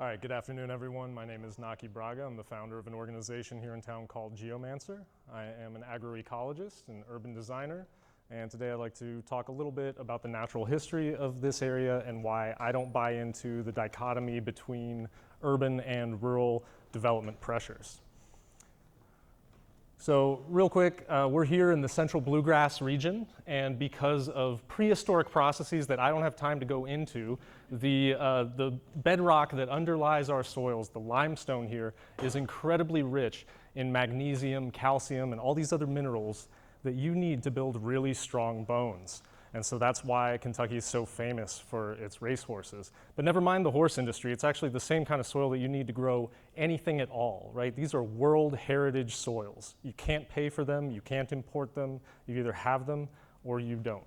All right, good afternoon, everyone. My name is Nachie Braga. I'm the founder of an organization here in town called Geomancer. I am an agroecologist and urban designer, and today I'd like to talk a little bit about the natural history of this area and why I don't buy into the dichotomy between urban and rural development pressures. So real quick, we're here in the central Bluegrass region, and because of prehistoric processes that I don't have time to go into, the bedrock that underlies our soils, the limestone here, is incredibly rich in magnesium, calcium, and all these other minerals that you need to build really strong bones. And so that's why Kentucky is so famous for its racehorses. But never mind the horse industry, it's actually the same kind of soil that you need to grow anything at all, right? These are World Heritage soils. You can't pay for them, you can't import them, you either have them or you don't.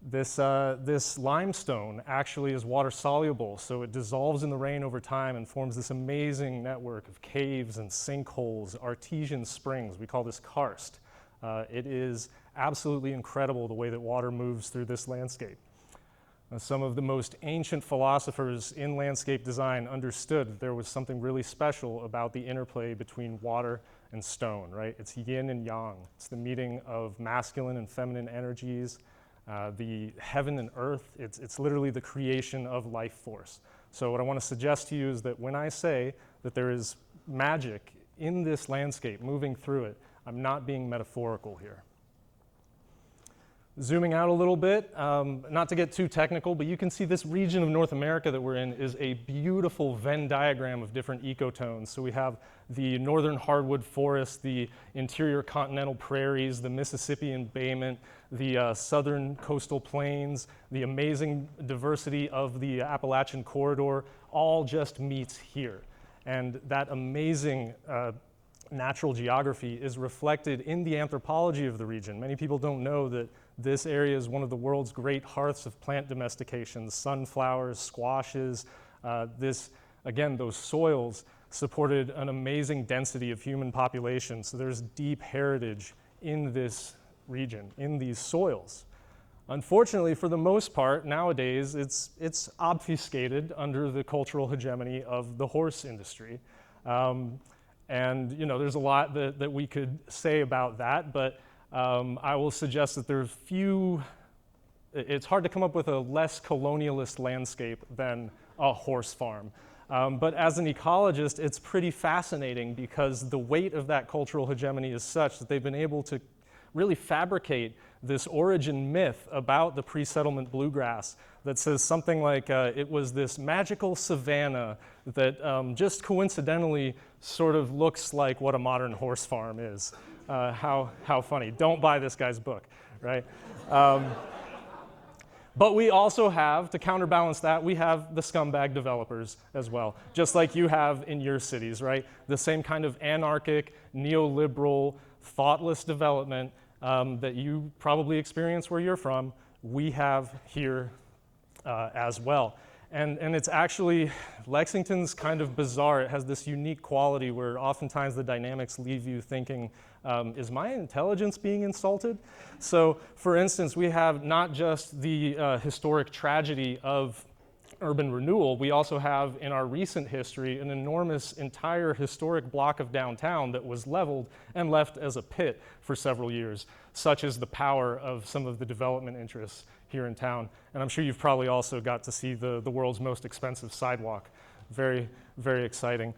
This limestone actually is water soluble, so it dissolves in the rain over time and forms this amazing network of caves and sinkholes, artesian springs. We call this karst. It is absolutely incredible the way that water moves through this landscape. Some of the most ancient philosophers in landscape design understood that there was something really special about the interplay between water and stone, right? It's yin and yang. It's the meeting of masculine and feminine energies, the heaven and earth. It's literally the creation of life force. So what I want to suggest to you is that when I say that there is magic in this landscape moving through it, I'm not being metaphorical here. Zooming out a little bit, not to get too technical, but you can see this region of North America that we're in is a beautiful Venn diagram of different ecotones. So we have the northern hardwood forest, the interior continental prairies, the Mississippi embayment, the southern coastal plains, the amazing diversity of the Appalachian corridor, all just meets here. And that amazing natural geography is reflected in the anthropology of the region. Many people don't know that this area is one of the world's great hearths of plant domestication, sunflowers, squashes. Again, those soils supported an amazing density of human population. So there's deep heritage in this region, in these soils. Unfortunately, for the most part, nowadays, it's obfuscated under the cultural hegemony of the horse industry. And there's a lot that we could say about that, but I will suggest that there's it's hard to come up with a less colonialist landscape than a horse farm. But as an ecologist, it's pretty fascinating because the weight of that cultural hegemony is such that they've been able to really fabricate this origin myth about the pre-settlement bluegrass that says something like it was this magical savanna that just coincidentally sort of looks like what a modern horse farm is. How funny. Don't buy this guy's book, right? But we also have, to counterbalance that, we have the scumbag developers as well, just like you have in your cities, right? The same kind of anarchic, neoliberal, thoughtless development that you probably experience where you're from, we have here as well. And it's actually, Lexington's kind of bizarre. It has this unique quality where oftentimes the dynamics leave you thinking, is my intelligence being insulted? So for instance, we have not just the historic tragedy of urban renewal, we also have in our recent history an enormous entire historic block of downtown that was leveled and left as a pit for several years, such as the power of some of the development interests here in town. And I'm sure you've probably also got to see the world's most expensive sidewalk. Very, very exciting.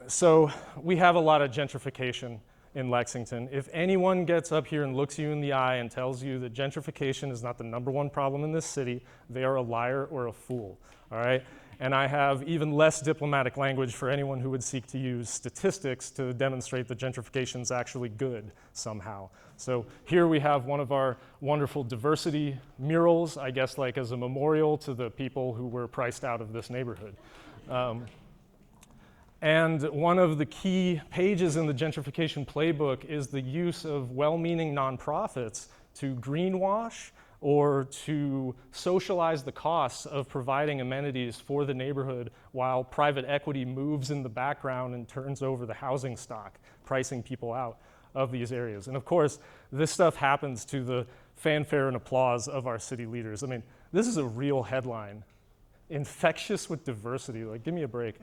So we have a lot of gentrification in Lexington. If anyone gets up here and looks you in the eye and tells you that gentrification is not the #1 problem in this city, they are a liar or a fool, all right? And I have even less diplomatic language for anyone who would seek to use statistics to demonstrate that gentrification is actually good somehow. So here we have one of our wonderful diversity murals, I guess like as a memorial to the people who were priced out of this neighborhood. And one of the key pages in the gentrification playbook is the use of well-meaning nonprofits to greenwash or to socialize the costs of providing amenities for the neighborhood while private equity moves in the background and turns over the housing stock, pricing people out of these areas. And of course, this stuff happens to the fanfare and applause of our city leaders. I mean, this is a real headline infectious with diversity. Like, give me a break.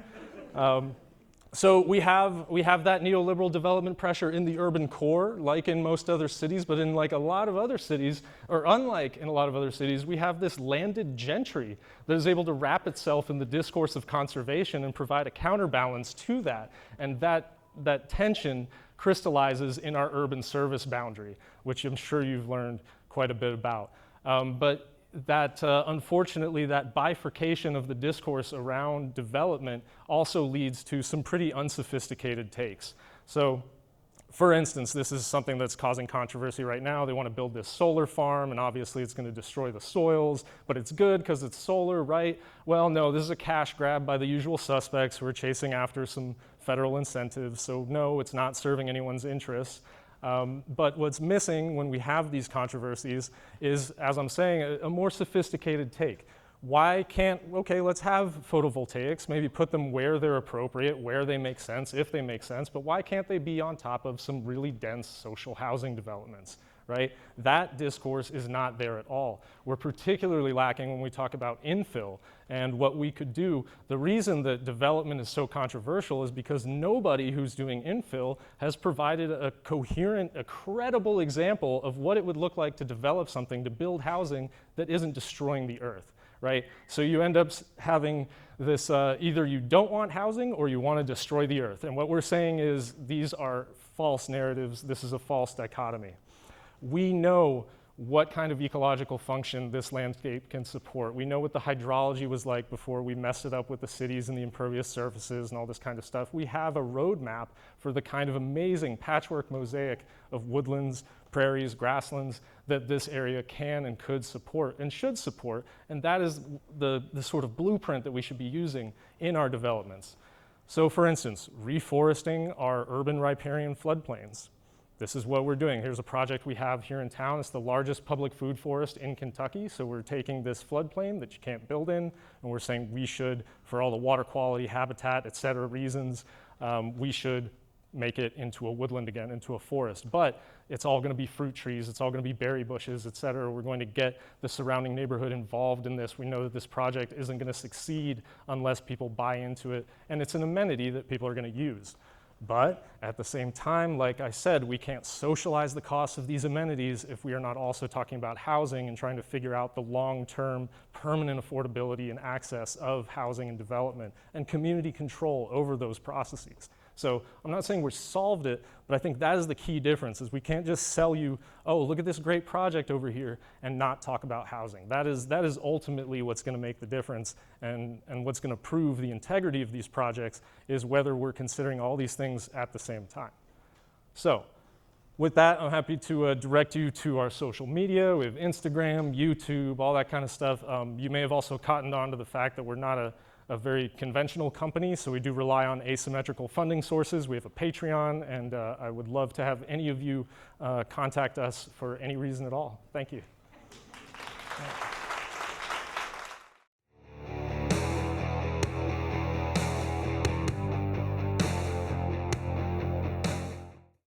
So we have that neoliberal development pressure in the urban core, like in most other cities, but in like a lot of other cities, or unlike in a lot of other cities, we have this landed gentry that is able to wrap itself in the discourse of conservation and provide a counterbalance to that. And that tension crystallizes in our urban service boundary, which I'm sure you've learned quite a bit about. But that unfortunately, that bifurcation of the discourse around development also leads to some pretty unsophisticated takes. So, for instance, this is something that's causing controversy right now. They want to build this solar farm, and obviously it's going to destroy the soils, but it's good because it's solar, right? Well, no, this is a cash grab by the usual suspects who are chasing after some federal incentives. So no, it's not serving anyone's interests. But what's missing when we have these controversies is, as I'm saying, a more sophisticated take. Why can't, okay, let's have photovoltaics, maybe put them where they're appropriate, where they make sense, if they make sense, but why can't they be on top of some really dense social housing developments, right? That discourse is not there at all. We're particularly lacking when we talk about infill and what we could do. The reason that development is so controversial is because nobody who's doing infill has provided a coherent, a credible example of what it would look like to develop something, to build housing that isn't destroying the earth, right? So you end up having this, either you don't want housing or you want to destroy the earth. And what we're saying is these are false narratives. This is a false dichotomy. We know what kind of ecological function this landscape can support. We know what the hydrology was like before we messed it up with the cities and the impervious surfaces and all this kind of stuff. We have a roadmap for the kind of amazing patchwork mosaic of woodlands, prairies, grasslands that this area can and could support and should support. And that is the sort of blueprint that we should be using in our developments. So for instance, reforesting our urban riparian floodplains. This is what we're doing. Here's a project we have here in town. It's the largest public food forest in Kentucky. So we're taking this floodplain that you can't build in, and we're saying we should, for all the water quality, habitat, et cetera reasons, we should make it into a woodland again, into a forest. But it's all gonna be fruit trees, it's all gonna be berry bushes, et cetera. We're going to get the surrounding neighborhood involved in this. We know that this project isn't gonna succeed unless people buy into it, and it's an amenity that people are gonna use. But at the same time, like I said, we can't socialize the costs of these amenities if we are not also talking about housing and trying to figure out the long-term permanent affordability and access of housing and development and community control over those processes. So I'm not saying we've solved it, but I think that is the key difference, is we can't just sell you, oh, look at this great project over here and not talk about housing. That is ultimately what's gonna make the difference, and what's gonna prove the integrity of these projects is whether we're considering all these things at the same time. So with that, I'm happy to direct you to our social media. We have Instagram, YouTube, all that kind of stuff. You may have also cottoned on to the fact that we're not a very conventional company, so we do rely on asymmetrical funding sources. We have a Patreon, and I would love to have any of you contact us for any reason at all. Thank you.